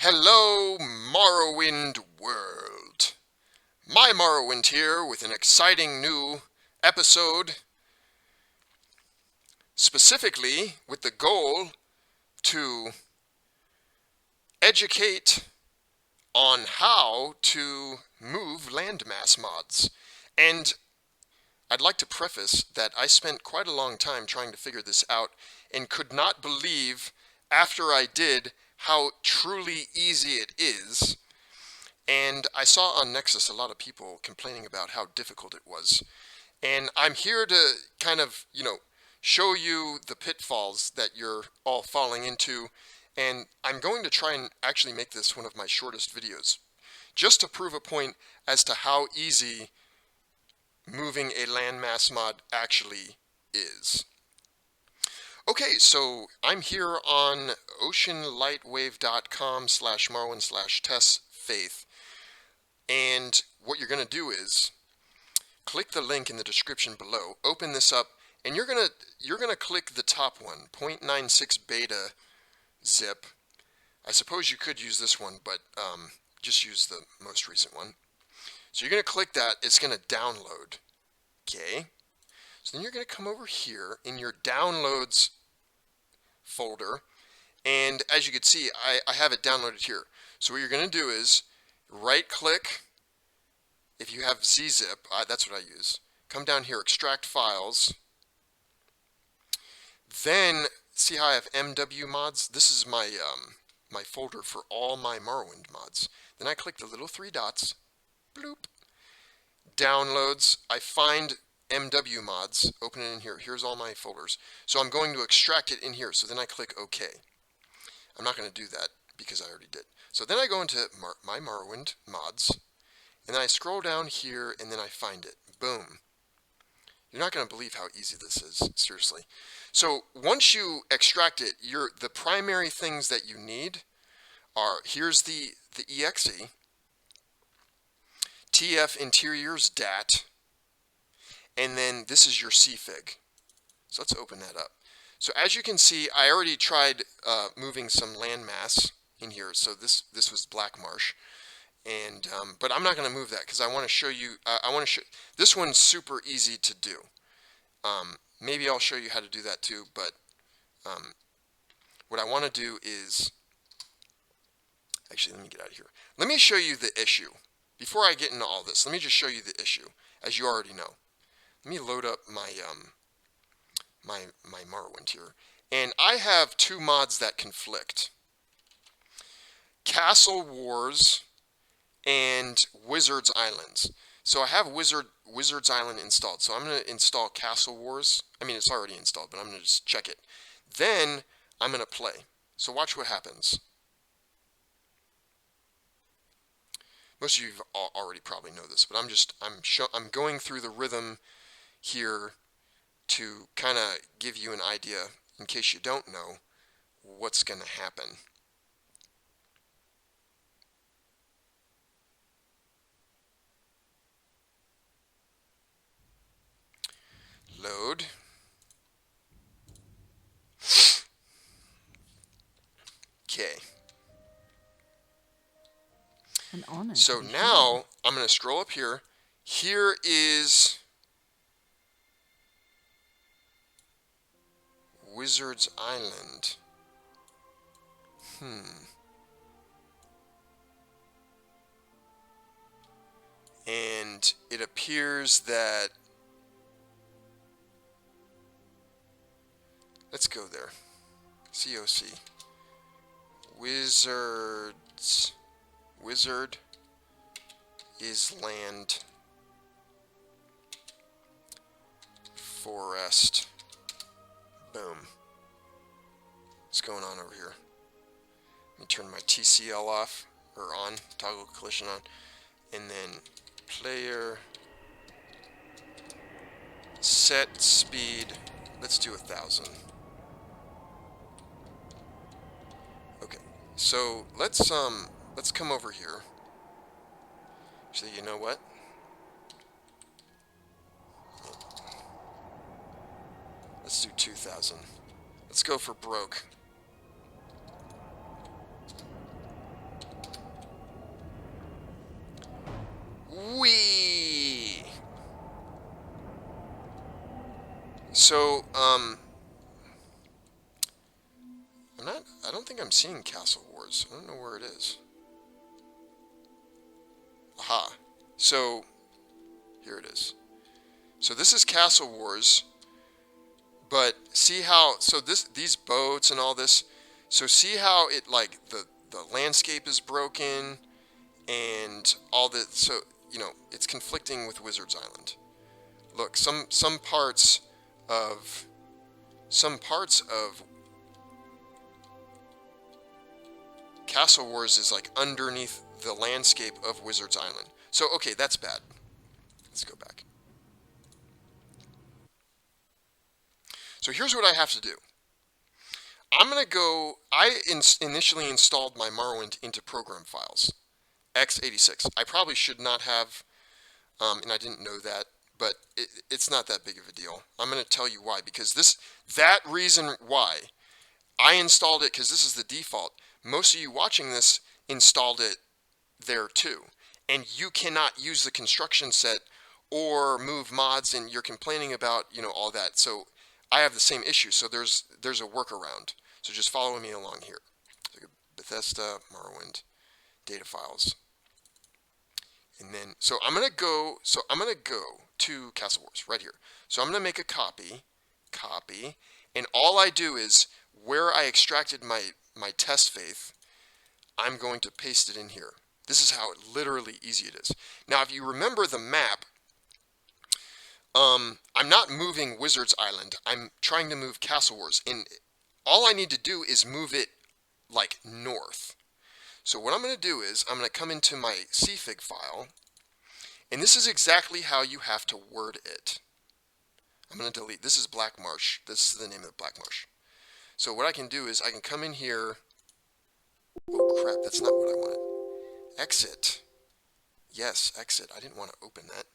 Hello, Morrowind world. My Morrowind here with an exciting new episode, specifically with the goal to educate on how to move landmass mods. And I'd like to preface that I spent quite a long time trying to figure this out and could not believe after I did how truly easy it is. And I saw on Nexus a lot of people complaining about how difficult it was. And I'm here to kind of, show you the pitfalls that you're all falling into. And I'm going to try and actually make this one of my shortest videos, just to prove a point as to how easy moving a landmass mod actually is. Okay, so I'm here on oceanlightwave.com/Morrowind/Tesfaith. And what you're going to do is click the link in the description below, open this up, and you're going to click the top one, 0.96 beta zip. I suppose you could use this one, but just use the most recent one. So you're going to click that, it's going to download. Okay. So then you're going to come over here in your downloads folder, and as you can see, I have it downloaded here. So what you're going to do is right click, if you have ZZip, that's what I use. Come down here, extract files. Then, see how I have MW mods? This is my, my folder for all my Morrowind mods. Then I click the little three dots, bloop, downloads. I find MW mods, open it in here. Here's all my folders. So I'm going to extract it in here. So then I click OK. I'm not going to do that because I already did. So then I go into my Morrowind mods, and then I scroll down here, and then I find it. Boom. You're not going to believe how easy this is, seriously. So once you extract it, the primary things that you need are, here's the exe, TF interiors dat, and then this is your config. So let's open that up. So as you can see, I already tried moving some landmass in here. So this was Black Marsh, and but I'm not going to move that because I want to show you. This one's super easy to do. Maybe I'll show you how to do that too. But what I want to do is actually, let me get out of here. Let me show you the issue before I get into all this. Let me just show you the issue, as you already know. Let me load up my my Morrowind here, and I have two mods that conflict: Castle Wars and Wizard's Islands. So I have Wizard's Island installed. So I'm going to install Castle Wars. I mean, it's already installed, but I'm going to just check it. Then I'm going to play. So watch what happens. Most of you already probably know this, but I'm going through the rhythm here to kind of give you an idea, in case you don't know, what's going to happen. Load. Okay. An honor. So now I'm going to scroll up here. Here is Wizard's Island. And it appears that, let's go there. COC. Wizard is land forest. Boom. What's going on over here? Let me turn my TCL off, or on, toggle collision on, and then player set speed, let's do 1,000. Okay, so let's come over here. Actually, you know what? Let's do 2,000. Let's go for broke. So, I don't think I'm seeing Castle Wars. I don't know where it is. Aha. So, here it is. So this is Castle Wars, but see how, so these boats and all this, so see how it, like, the landscape is broken and all that, so, you know, it's conflicting with Wizard's Island. Look, some parts of Castle Wars is like underneath the landscape of Wizard's Island. So, okay, that's bad. Let's go back. So here's what I have to do. I'm going to go, initially installed my Morrowind into program files, x86. I probably should not have, and I didn't know that, but it's not that big of a deal. I'm going to tell you why, because that reason why I installed it, because this is the default. Most of you watching this installed it there too, and you cannot use the construction set or move mods, and you're complaining about, you know, all that. So I have the same issue, so there's a workaround. So just follow me along here. So Bethesda, Morrowind, data files. And then, so I'm gonna go to Castle Wars right here. So I'm gonna make a copy, and all I do is where I extracted my Tesfaith, I'm going to paste it in here. This is how literally easy it is. Now, if you remember the map, I'm not moving Wizard's Island. I'm trying to move Castle Wars, and all I need to do is move it like north. So what I'm going to do is I'm going to come into my config file, and this is exactly how you have to word it. I'm going to delete. This is Black Marsh. This is the name of the Black Marsh. So what I can do is I can come in here. Oh crap, that's not what I wanted. Exit. Yes, exit. I didn't want to open that.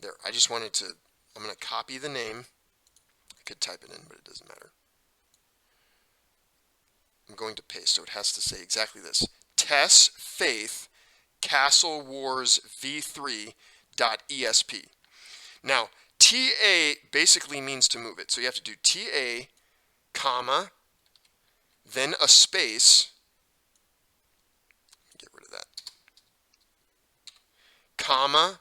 There, I just wanted to, I'm going to copy the name. I could type it in, but it doesn't matter. I'm going to paste, so it has to say exactly this. Tesfaith Castle Wars v3.esp. Now, TA basically means to move it. So you have to do TA, comma, then a space. Get rid of that. Comma,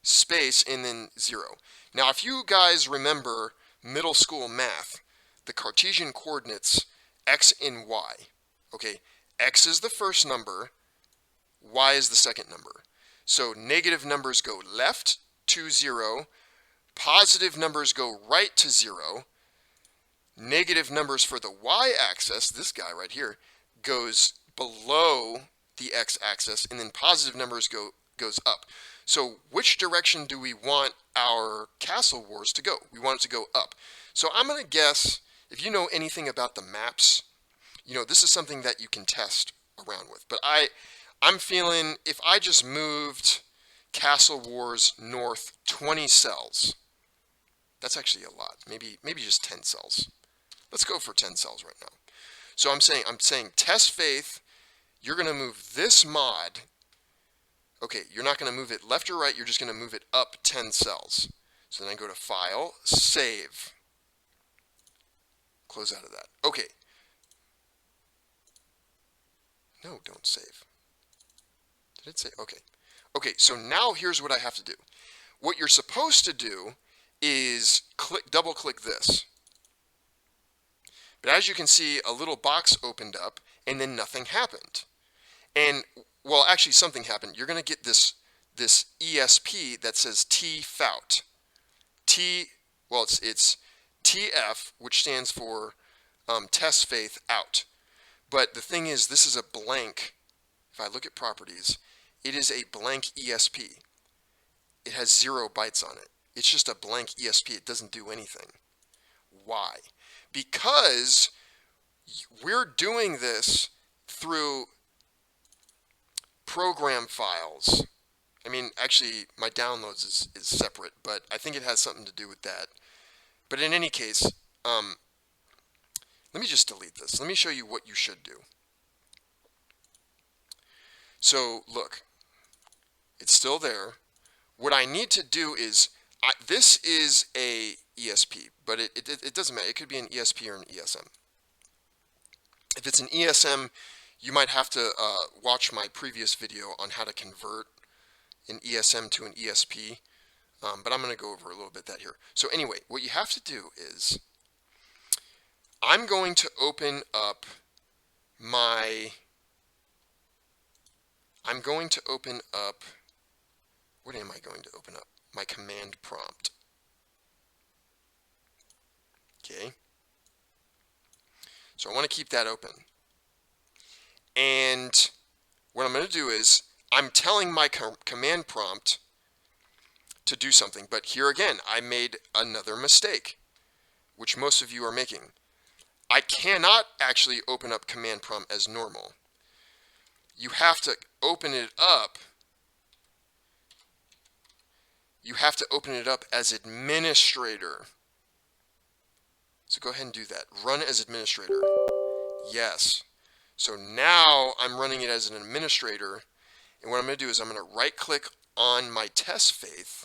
space, and then 0. Now, if you guys remember middle school math, the Cartesian coordinates, x and y, okay, x is the first number, y is the second number. So negative numbers go left to 0, positive numbers go right to 0, negative numbers for the y-axis, this guy right here, goes below the x-axis, and then positive numbers goes up. So which direction do we want our Castle Wars to go? We want it to go up. So I'm going to guess, if you know anything about the maps, you know, this is something that you can test around with. But I'm feeling if I just moved Castle Wars north 20 cells, that's actually a lot. Maybe just 10 cells. Let's go for 10 cells right now. So I'm saying Tesfaith, you're going to move this mod. Okay, you're not going to move it left or right, you're just going to move it up 10 cells. So then I go to File, Save. Close out of that. Okay. No, don't save. Did it say? Okay. Okay, so now here's what I have to do. What you're supposed to do is double click this. But as you can see, a little box opened up and then nothing happened. And well, actually something happened. You're going to get this ESP that says Tfout. It's TF, which stands for Tesfaith out. But the thing is, this is a blank. If I look at properties, it is a blank ESP. It has 0 bytes on it. It's just a blank ESP. It doesn't do anything. Why? Because we're doing this through program files. I mean, actually, my downloads is separate, but I think it has something to do with that. But in any case, let me just delete this. Let me show you what you should do. So, look, it's still there. What I need to do is This is a ESP, but it doesn't matter. It could be an ESP or an ESM. If it's an ESM, you might have to watch my previous video on how to convert an ESM to an ESP, but I'm going to go over a little bit that here. So anyway, what you have to do is I'm going to open up my, what am I going to open up? My command prompt. Okay. So I want to keep that open. And what I'm going to do is I'm telling my command prompt to do something. But here again, I made another mistake, which most of you are making. I cannot actually open up command prompt as normal. You have to open it up. You have to open it up as administrator. So go ahead and do that. Run as administrator. Yes. So now I'm running it as an administrator. And what I'm going to do is I'm going to right click on my Tesfaith.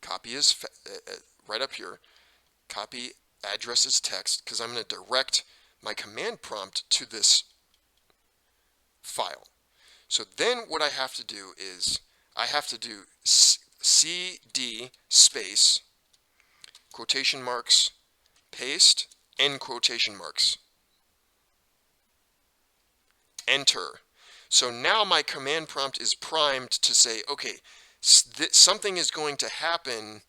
Copy is right up here. Copy address as text, because I'm going to direct my command prompt to this file. So then what I have to do is I have to do cd space quotation marks paste end quotation marks enter. So now my command prompt is primed to say, okay, something is going to happen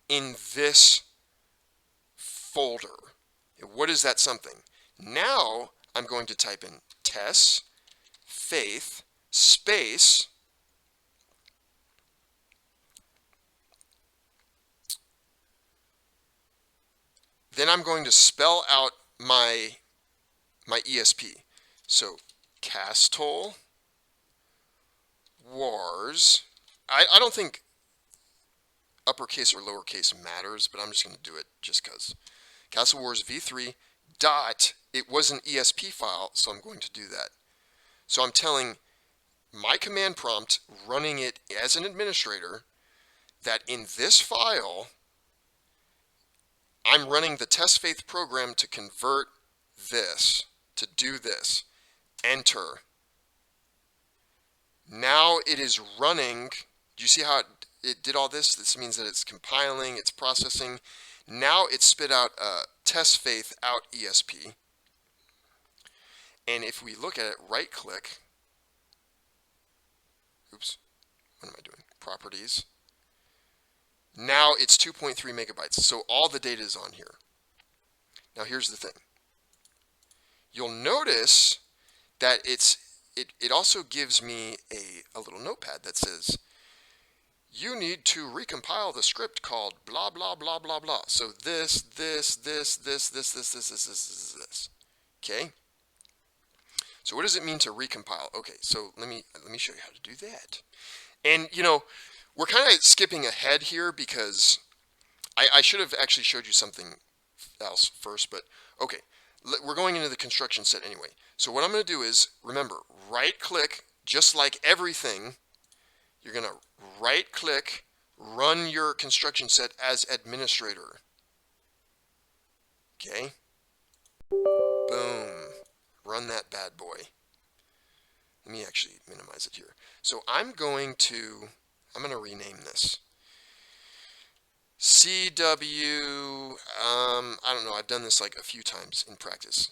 in this folder. What is that something? Now I'm going to type in Tesfaith space then I'm going to spell out my ESP. So Castle Wars. I don't think uppercase or lowercase matters, but I'm just going to do it just because. Castle Wars v3 dot, it was an ESP file, so I'm going to do that. So I'm telling my command prompt, running it as an administrator, that in this file, I'm running the Tesfaith program to convert this, to do this. Enter. Now it is running. Do you see how it did all this? This means that it's compiling, it's processing. Now it spit out Tesfaith out ESP. And if we look at it, right click. Oops, what am I doing? Properties. Now it's 2.3 megabytes. So all the data is on here. Now here's the thing. You'll notice that it also gives me a little notepad that says, you need to recompile the script called blah, blah, blah, blah, blah. So this. Okay? So what does it mean to recompile? Okay, so let me show you how to do that. And, you know, we're kind of skipping ahead here because I should have actually showed you something else first, but okay. We're going into the construction set anyway. So what I'm going to do is, remember, right-click, just like everything, you're going to right-click, run your construction set as administrator. Okay? Boom. Run that bad boy. Let me actually minimize it here. So I'm going to rename this. CW, I don't know, I've done this like a few times in practice.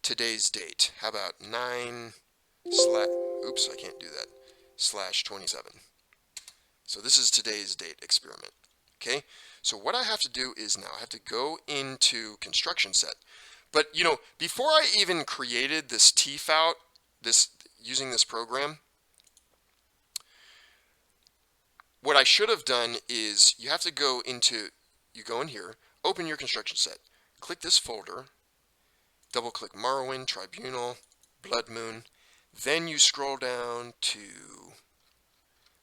Today's date. How about 9 oops, I can't do that, /27. So this is today's date experiment. Okay, so what I have to do is now I have to go into construction set. But you know, before I even created this tfout, using this program, what I should have done is you have to go into, you go in here, open your construction set, click this folder, double click Morrowind, Tribunal, Blood Moon, then you scroll down to,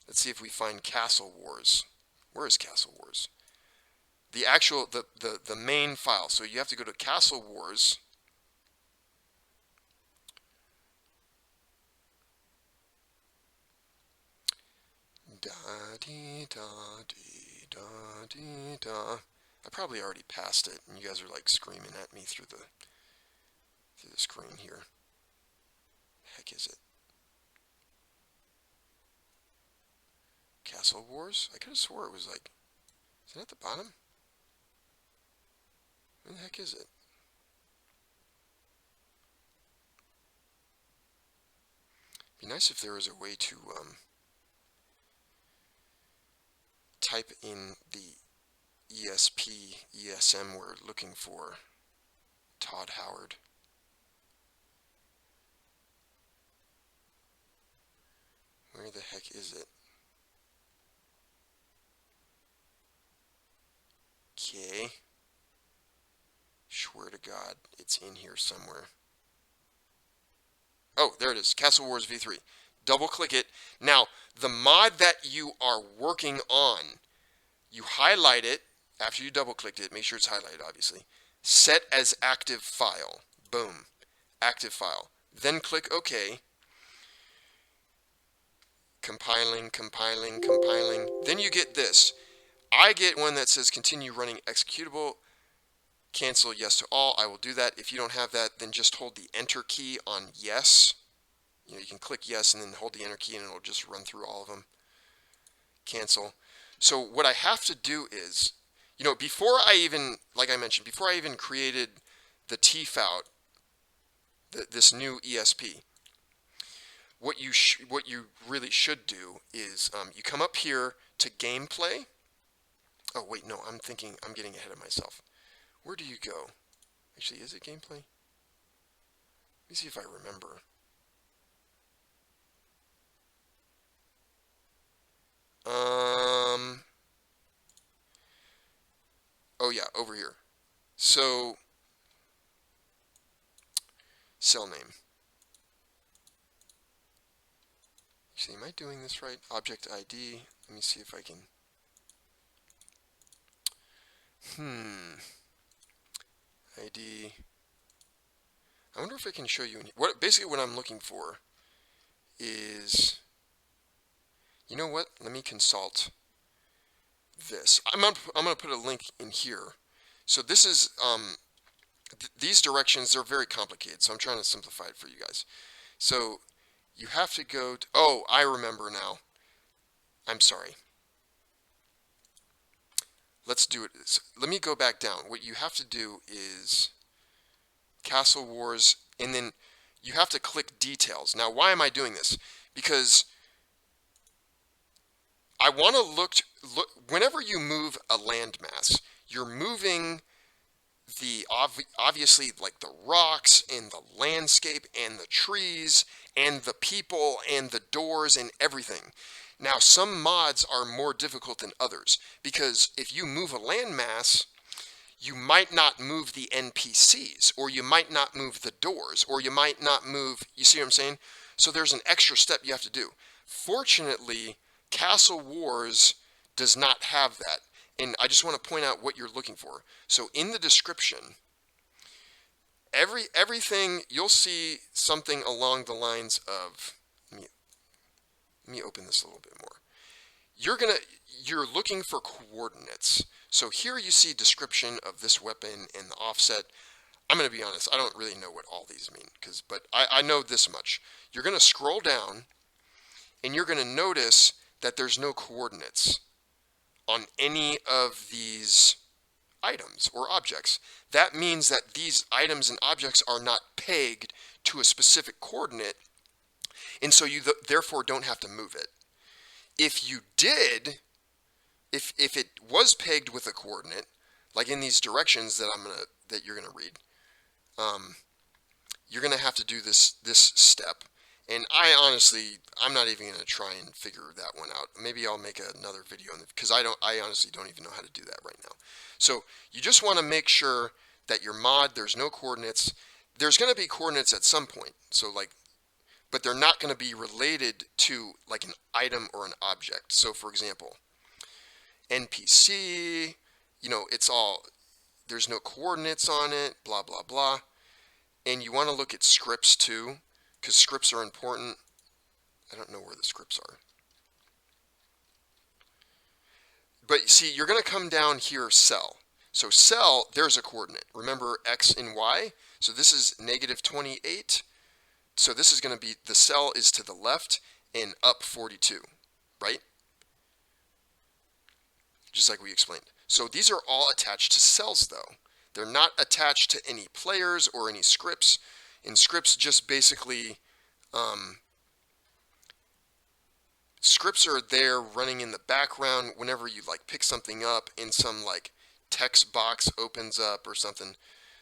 let's see if we find Castle Wars. Where is Castle Wars? The actual, the main file. So you have to go to Castle Wars. Da dee da dee da dee da. I probably already passed it, and you guys are like screaming at me through the screen here. Heck is it? Castle Wars? I could have swore it was like. Is it at the bottom? Where the heck is it? Be nice if there was a way to type in the ESP, ESM we're looking for. Todd Howard. Where the heck is it? Okay. Swear to God, it's in here somewhere. Oh, there it is. Castle Wars V3. Double click it. Now, the mod that you are working on, you highlight it after you double clicked it. Make sure it's highlighted, obviously. Set as active file. Boom. Active file. Then click OK. Compiling, compiling, compiling. Then you get this. I get one that says continue running executable. Cancel yes to all. I will do that. If you don't have that, then just hold the enter key on yes. You can click yes and then hold the enter key and it'll just run through all of them. Cancel. So what I have to do is, before I even, like I mentioned, before I even created the TFOUT, this new ESP, what you really should do is you come up here to gameplay. Oh wait, no, I'm getting ahead of myself. Where do you go? Actually, is it gameplay? Let me see if I remember. Oh yeah, over here. So, cell name. Actually, am I doing this right? Object ID. Let me see if I can. ID. I wonder if I can show you. Basically, what I'm looking for is. You know what? Let me consult this. I'm gonna put a link in here. So this is these directions. They're very complicated. So I'm trying to simplify it for you guys. So you have to go to. Oh, I remember now. I'm sorry. Let's do it. So let me go back down. What you have to do is Castle Wars, and then you have to click details. Now, why am I doing this? Because I want to look whenever you move a landmass, you're moving the obviously like the rocks and the landscape and the trees and the people and the doors and everything. Now, some mods are more difficult than others because if you move a landmass, you might not move the NPCs, or you might not move the doors, or you might not move, you see what I'm saying? So there's an extra step you have to do. Fortunately, Castle Wars does not have that. And I just want to point out what you're looking for. So in the description, everything, you'll see something along the lines of, let me open this a little bit more. You're looking for coordinates. So here you see description of this weapon and the offset. I'm going to be honest, I don't really know what all these mean, but I know this much. You're going to scroll down and you're going to notice that there's no coordinates on any of these items or objects. That means that these items and objects are not pegged to a specific coordinate, and so you therefore don't have to move it. If you did, if it was pegged with a coordinate, like in these directions that you're gonna read, you're gonna have to do this step. And I'm not even gonna try and figure that one out. Maybe I'll make another video because I honestly don't even know how to do that right now. So you just want to make sure that your mod, there's no coordinates. There's gonna be coordinates at some point. So but they're not going to be related to like an item or an object. So for example, NPC, there's no coordinates on it, blah, blah, blah. And you want to look at scripts too, because scripts are important. I don't know where the scripts are. But see, you're going to come down here, cell. So cell, there's a coordinate. Remember x and y? So this is negative 28. So this is going to be, the cell is to the left and up 42, right? Just like we explained. So these are all attached to cells though. They're not attached to any players or any scripts. And scripts just basically, scripts are there running in the background whenever you like pick something up and some like text box opens up or something.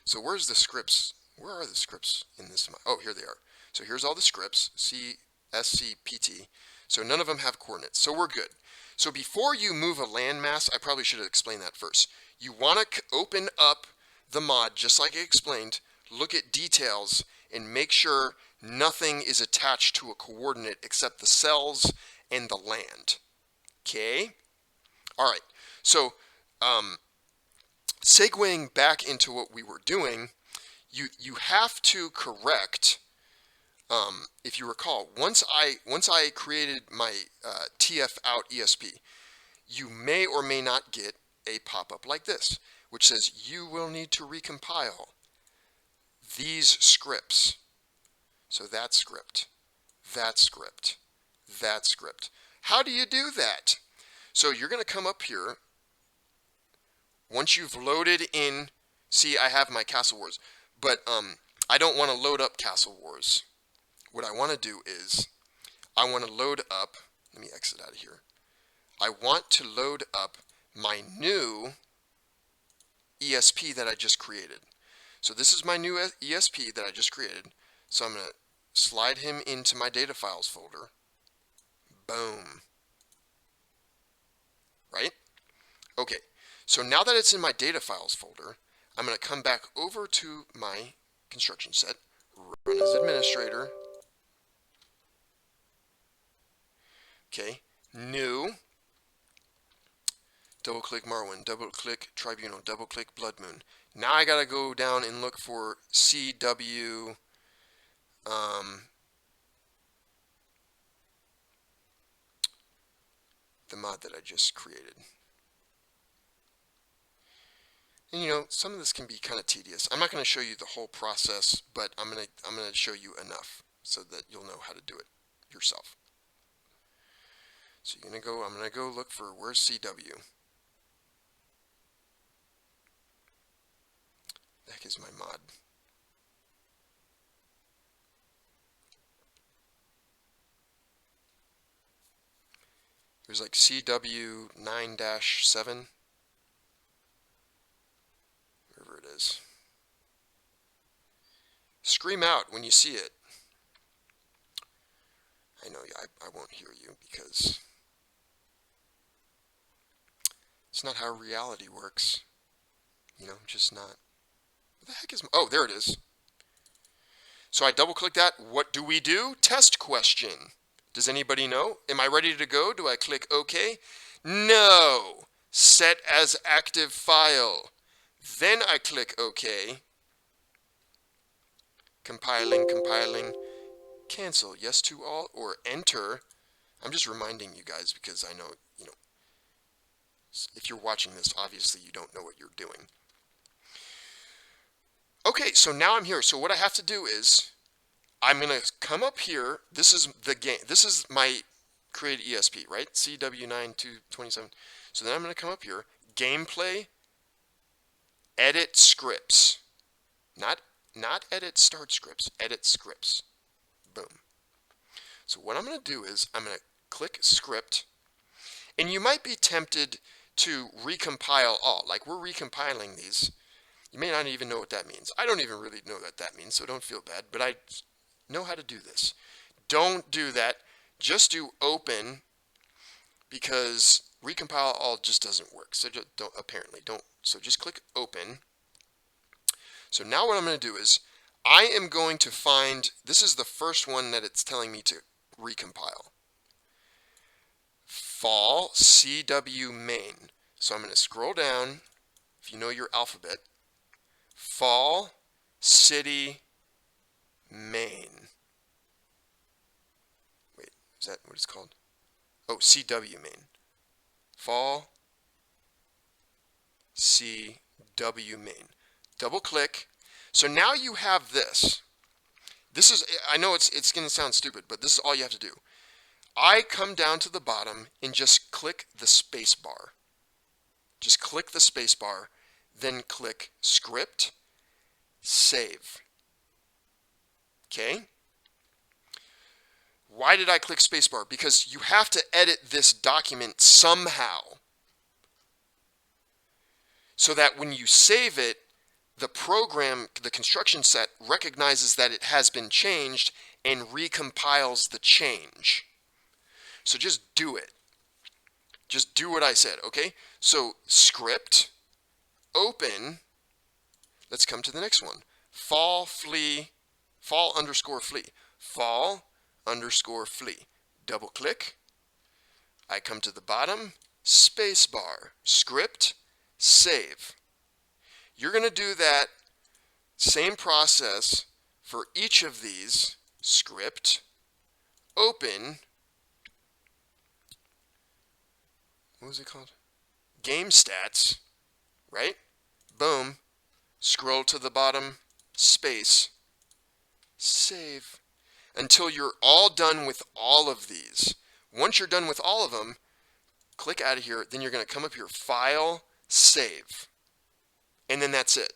So where's the scripts? Where are the scripts in this? Oh, here they are. So here's all the scripts, C, S, C, P, T. So none of them have coordinates, so we're good. So before you move a landmass, I probably should have explained that first. You want to open up the mod, just like I explained, look at details, and make sure nothing is attached to a coordinate except the cells and the land. Okay? All right. So, segueing back into what we were doing, you have to correct. If you recall, once I created my TF out ESP, you may or may not get a pop-up like this, which says you will need to recompile these scripts. So that script, that script, that script. How do you do that? So you're going to come up here. Once you've loaded in, see, I have my Castle Wars, but I don't want to load up Castle Wars. What I want to do is, I want to load up, let me exit out of here. I want to load up my new ESP that I just created. So this is my new ESP that I just created. So I'm going to slide him into my data files folder. Boom. Right? Okay. So now that it's in my data files folder, I'm going to come back over to my construction set, run as administrator. Okay, new, double click Marwin, double click Tribunal, double click Blood Moon. Now I gotta go down and look for CW, the mod that I just created. And you know, some of this can be kind of tedious. I'm not going to show you the whole process, but I'm going to show you enough so that you'll know how to do it yourself. So I'm going to go look for where's CW. The heck is my mod? There's like CW 9-7. Wherever it is. Scream out when you see it. I know I won't hear you because it's not how reality works. You know, just not. What the heck is oh, there it is. So I double click that. What do we do? Test question. Does anybody know? Am I ready to go? Do I click OK? No. Set as active file. Then I click OK. Compiling, compiling. Cancel. Yes to all or enter. I'm just reminding you guys because I know, you know, if you're watching this, obviously you don't know what you're doing. Okay, so now I'm here. So what I have to do is I'm going to come up here. This is the game. This is my created ESP, right? CW9227. So then I'm going to come up here. Gameplay. Edit scripts. Not edit start scripts. Edit scripts. Boom. So what I'm going to do is I'm going to click script. And you might be tempted to recompile all. Like we're recompiling these. You may not even know what that means. I don't even really know what that means, so don't feel bad. But I know how to do this. Don't do that. Just do open because recompile all just doesn't work. So just don't, apparently don't. So just click open. So now what I'm going to do is I am going to find, this is the first one that it's telling me to recompile. Fall CW main. So I'm going to scroll down, if you know your alphabet, fall city main. Wait, is that what it's called? Oh, CW main. Fall CW main. Double click. So now you have this. This is, I know it's going to sound stupid, but this is all you have to do. I come down to the bottom and just click the space bar. Just click the space bar, then click script, save. Okay? Why did I click spacebar? Because you have to edit this document somehow so that when you save it, the program, the construction set, recognizes that it has been changed and recompiles the change. So just do it. Just do what I said, okay? So script, open, let's come to the next one. Fall underscore flee. Fall underscore flee. Double click. I come to the bottom, space bar, script, save. You're going to do that same process for each of these. Script, open, what was it called? Game stats, right? Boom. Scroll to the bottom, space, save, until you're all done with all of these. Once you're done with all of them, click out of here, then you're going to come up here, File, Save, and then that's it.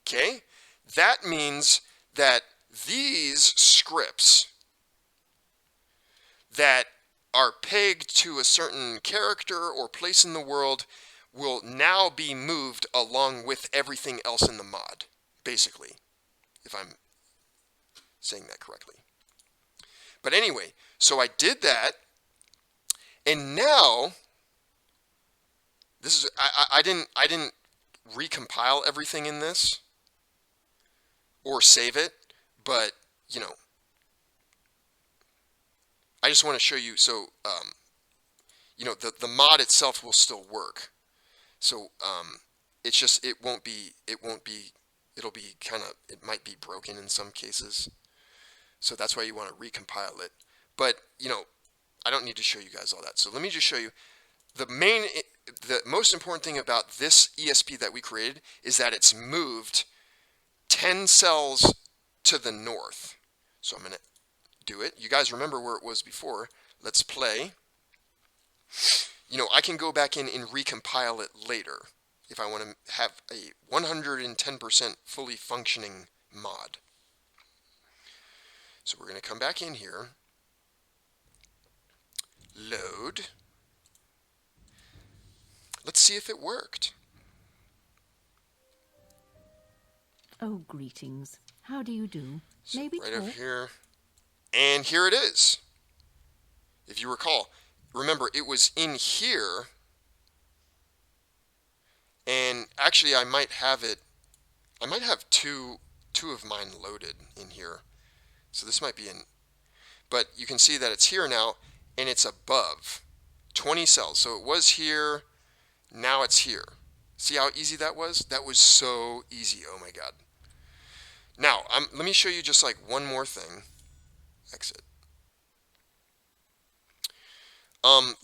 Okay? That means that these scripts that are pegged to a certain character or place in the world will now be moved along with everything else in the mod, basically, if I'm saying that correctly. But anyway, so I did that, and now this is I didn't recompile everything in this or save it, but you know, I just want to show you. So you know, the mod itself will still work. So it's just it'll be kind of, it might be broken in some cases. So that's why you want to recompile it. But you know, I don't need to show you guys all that. So let me just show you the most important thing about this ESP that we created is that it's moved 10 cells to the north. So I'm going to do it. You guys remember where it was before. Let's play. You know, I can go back in and recompile it later if I want to have a 110% fully functioning mod. So we're going to come back in here, load. Let's see if it worked. Oh, greetings. How do you do? So Maybe right talk. over here. And here it is. If you recall, remember it was in here. And actually I might have two of mine loaded in here. So this might be in, but you can see that it's here now and it's above 20 cells. So it was here, now it's here. See how easy that was? That was so easy, oh my God. Now, let me show you just like one more thing. Exit.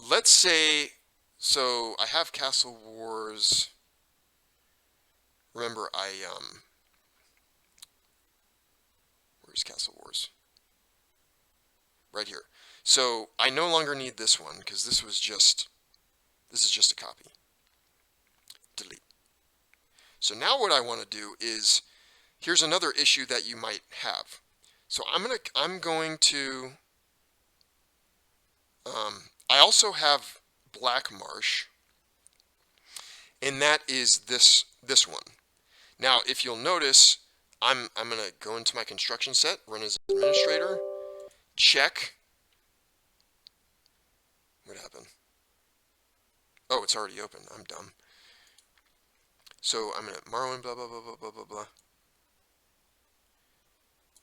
Let's say, so I have Castle Wars. Remember, where's Castle Wars? Right here. So I no longer need this one because this is just a copy. Delete. So now what I want to do is, here's another issue that you might have. So I'm going to I also have Black Marsh, and that is this one. Now, if you'll notice, I'm going to go into my construction set, run as administrator, check. What happened? Oh, it's already open. I'm dumb. So I'm going to Marwin, blah, blah, blah, blah, blah, blah, blah.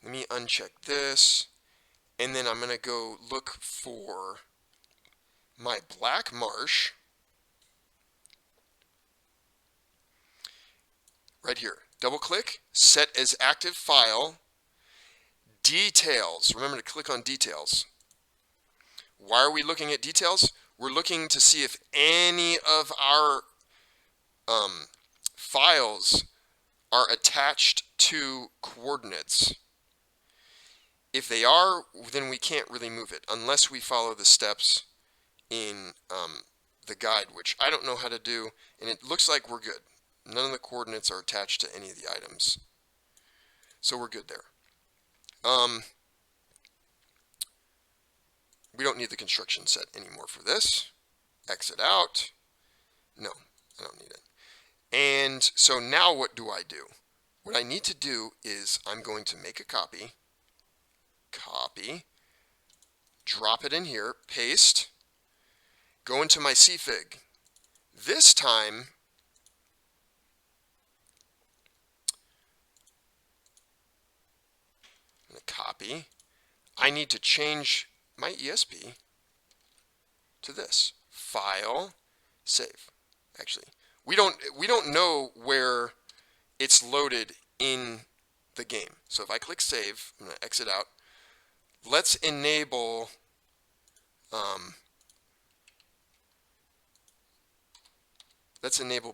Let me uncheck this, and then I'm going to go look for my Black Marsh right here. Double click, set as active file, details. Remember to click on details. Why are we looking at details? We're looking to see if any of our files are attached to coordinates. If they are, then we can't really move it unless we follow the steps in the guide, which I don't know how to do, and it looks like we're good. None of the coordinates are attached to any of the items, so we're good there. We don't need the construction set anymore for this. Exit out. No, I don't need it. And so now what do I do? What I need to do is I'm going to make a copy, drop it in here, paste, go into my config. This time, I'm going to copy. I need to change my ESP to this. File, save. Actually, we don't know where it's loaded in the game. So if I click save, I'm going to exit out. Let's enable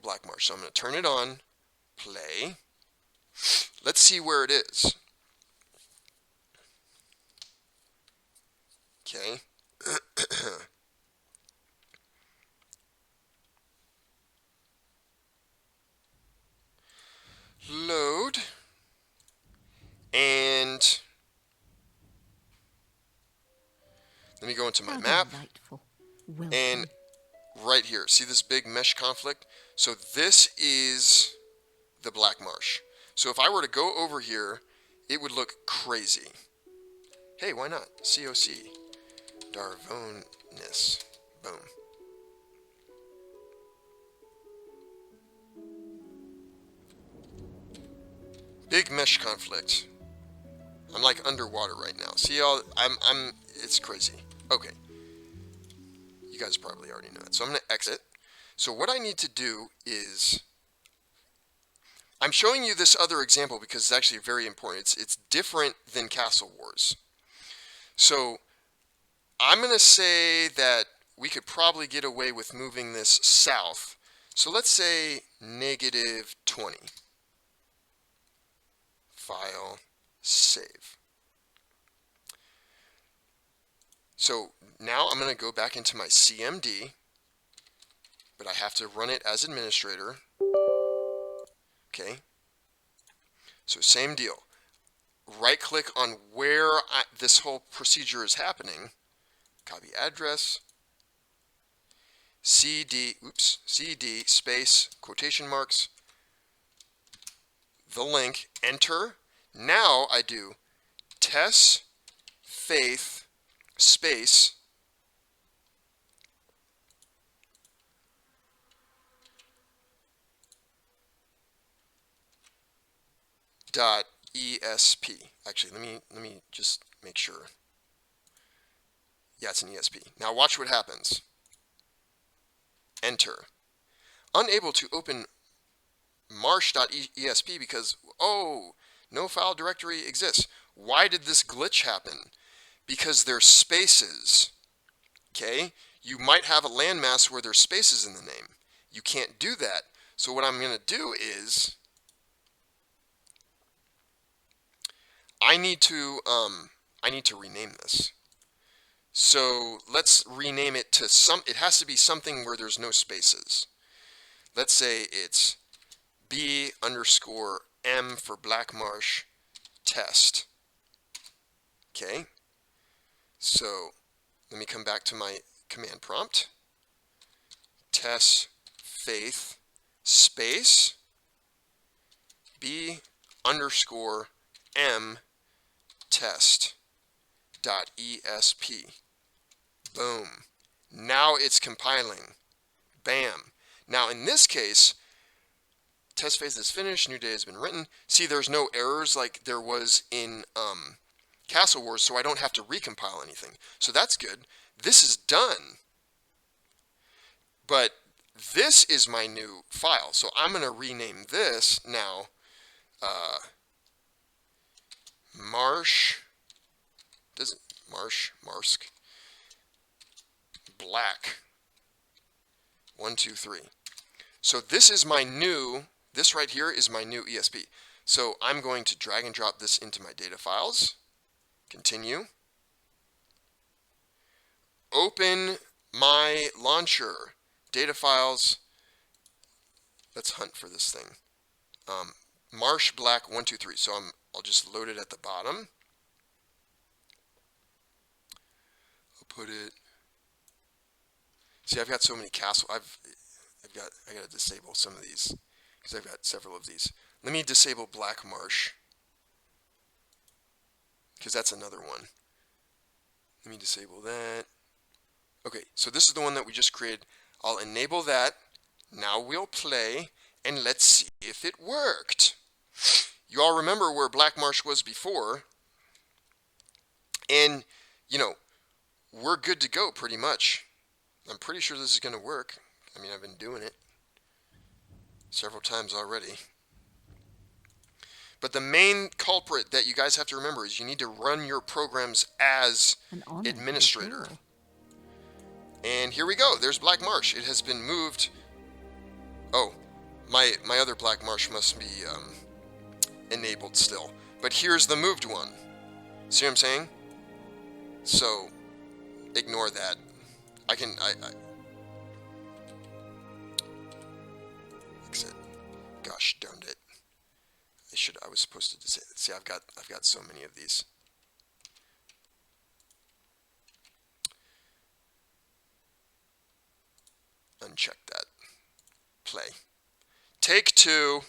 Black Marsh. So I'm going to turn it on, play. Let's see where it is. Okay. Load. And let me go into my map. And right here, see this big mesh conflict? So this is the Black Marsh. So if I were to go over here, it would look crazy. Hey, why not? COC. Darvonis. Boom. Big mesh conflict. I'm like underwater right now. See all it's crazy. Okay. You guys probably already know it. So I'm going to exit. So what I need to do is I'm showing you this other example because it's actually very important. It's different than Castle Wars. So I'm going to say that we could probably get away with moving this south. So let's say -20. File, save. So now I'm going to go back into my CMD, but I have to run it as administrator. Okay. So same deal. Right click on where this whole procedure is happening. Copy address. CD space, quotation marks, the link, enter. Now I do Tesfaith space .esp. Actually, let me just make sure. Yeah, it's an ESP. Now watch what happens. Enter. Unable to open marsh.esp because, oh, no file directory exists. Why did this glitch happen? Because there's spaces. Okay? You might have a landmass where there's spaces in the name. You can't do that. So what I'm going to do is I need to rename this. So let's rename it to it has to be something where there's no spaces. Let's say it's B_M for Black Marsh test. Okay. So let me come back to my command prompt. Tesfaith space B_M test.esp. Boom. Now it's compiling. Bam. Now in this case, Tesfaith is finished, new data has been written. See, there's no errors like there was in Castle Wars, so I don't have to recompile anything. So that's good. This is done. But this is my new file, so I'm going to rename this now Marsk Black 1, 2, 3. So this right here is my new ESP. So I'm going to drag and drop this into my data files. Continue. Open my launcher. Data files. Let's hunt for this thing. Marsh Black 123. So I'll just load it at the bottom. I'll put it. See, I've got so many castle. I gotta disable some of these because I've got several of these. Let me disable Black Marsh because that's another one. Let me disable that. Okay, so this is the one that we just created. I'll enable that. Now we'll play and let's see if it worked. You all remember where Black Marsh was before, and you know, we're good to go pretty much. I'm pretty sure this is going to work. I mean, I've been doing it several times already. But the main culprit that you guys have to remember is you need to run your programs as administrator. And here we go. There's Black Marsh. It has been moved. Oh, my other Black Marsh must be enabled still. But here's the moved one. See what I'm saying? So, ignore that. Exit. Gosh darn it. I was supposed to say, see, I've got so many of these. Uncheck that. Play. Take two.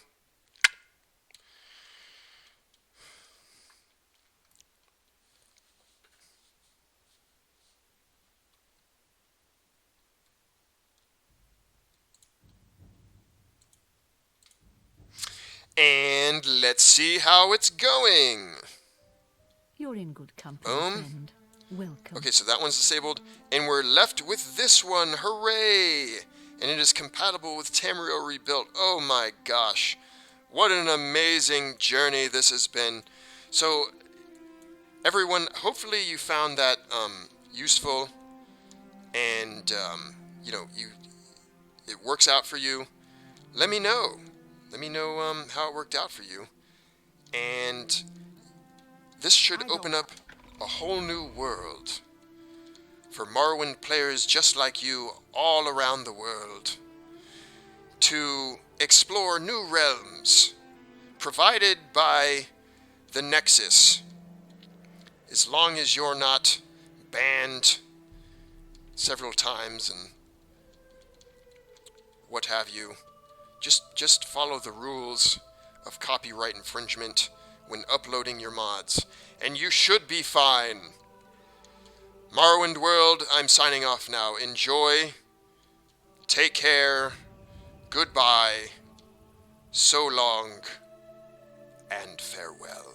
And let's see how it's going. You're in good company, friend. Welcome. Okay, so that one's disabled, and we're left with this one. Hooray! And it is compatible with Tamriel Rebuilt. Oh my gosh. What an amazing journey this has been. So, everyone, hopefully you found that useful, and you know, it works out for you. Let me know. Let me know how it worked out for you. And this should open up a whole new world for Morrowind players just like you all around the world to explore new realms provided by the Nexus, as long as you're not banned several times and what have you. Just follow the rules of copyright infringement when uploading your mods, and you should be fine. Morrowind World, I'm signing off now. Enjoy. Take care. Goodbye. So long. And farewell.